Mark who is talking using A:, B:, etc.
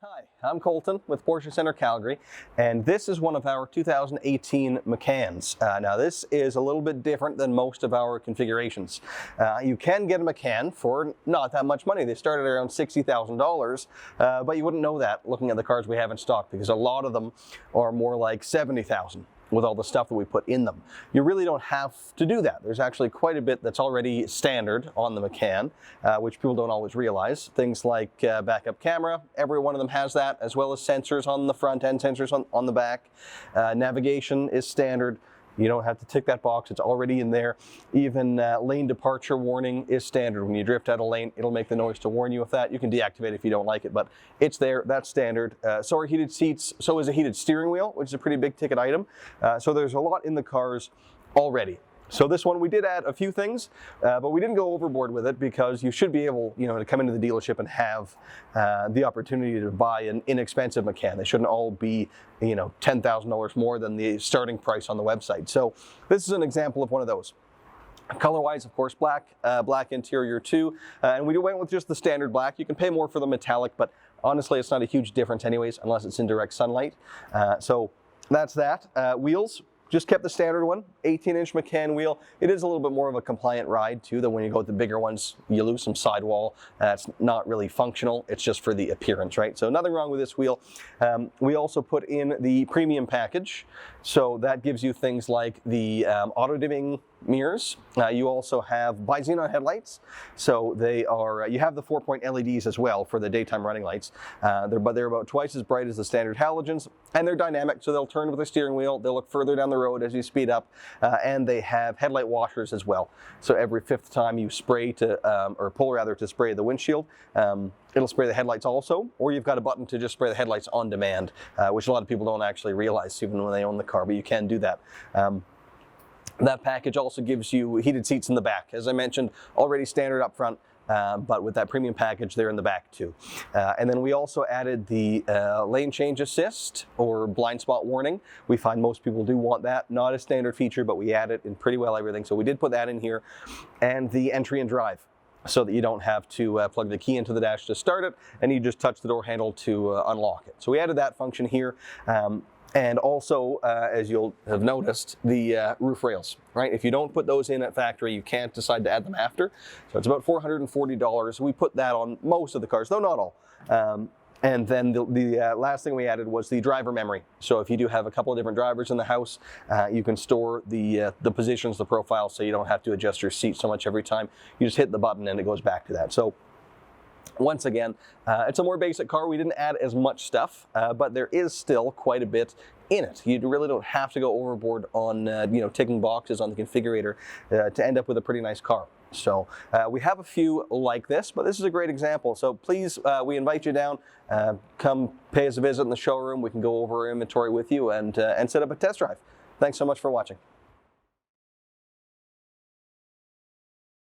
A: Hi, I'm Colton with Porsche Center Calgary, and this is one of our 2018 Macans. Now this is a little bit different than most of our configurations. You can get a Macan for not that much money. They start at around $60,000, but you wouldn't know that looking at the cars we have in stock, because a lot of them are more like $70,000. With all the stuff that we put in them. You really don't have to do that. There's actually quite a bit that's already standard on the Macan, which people don't always realize. Things like backup camera, every one of them has that, as well as sensors on the front and sensors on the back. Navigation is standard. You don't have to tick that box, it's already in there. Even lane departure warning is standard. When you drift out of lane, it'll make the noise to warn you of that. You can deactivate it if you don't like it, but it's there, that's standard. So are heated seats, so is a heated steering wheel, which is a pretty big ticket item. So there's a lot in the cars already. So this one, we did add a few things, but we didn't go overboard with it, because you should be able, to come into the dealership and have the opportunity to buy an inexpensive Macan. They shouldn't all be, $10,000 more than the starting price on the website. So this is an example of one of those. Color-wise, of course, black interior too, and we went with just the standard black. You can pay more for the metallic, but honestly, it's not a huge difference anyways, unless it's in direct sunlight. So that's that. Wheels. Just kept the standard one, 18-inch Macan wheel. It is a little bit more of a compliant ride too, than when you go with the bigger ones, you lose some sidewall. It's not really functional, it's just for the appearance, right? So nothing wrong with this wheel. We also put in the premium package. So that gives you things like the auto-dimming mirrors. You also have bi-xenon headlights. So they are, you have the 4-point LEDs as well for the daytime running lights. They're about twice as bright as the standard halogens, and they're dynamic, so they'll turn with the steering wheel. They'll look further down the road as you speed up, and they have headlight washers as well. So every fifth time you spray or pull rather to spray the windshield, it'll spray the headlights also, or you've got a button to just spray the headlights on demand, which a lot of people don't actually realize even when they own the car, but you can do that. That package also gives you heated seats in the back. As I mentioned, already standard up front, but with that premium package, they're in the back too. And then we also added the lane change assist or blind spot warning. We find most people do want that. Not a standard feature, but we add it in pretty well everything. So we did put that in here. And the entry and drive, so that you don't have to plug the key into the dash to start it, and you just touch the door handle to unlock it. So we added that function here. And also, as you'll have noticed, the roof rails, right? If you don't put those in at factory, you can't decide to add them after. So it's about $440. We put that on most of the cars, though not all. And then the last thing we added was the driver memory. So if you do have a couple of different drivers in the house, you can store the positions, the profiles, so you don't have to adjust your seat so much every time. You just hit the button and it goes back to that. So once again, it's a more basic car. We didn't add as much stuff, but there is still quite a bit in it. You really don't have to go overboard on ticking boxes on the configurator to end up with a pretty nice car. So we have a few like this, but this is a great example. So please, we invite you down, come pay us a visit in the showroom. We can go over our inventory with you and set up a test drive. Thanks so much for watching.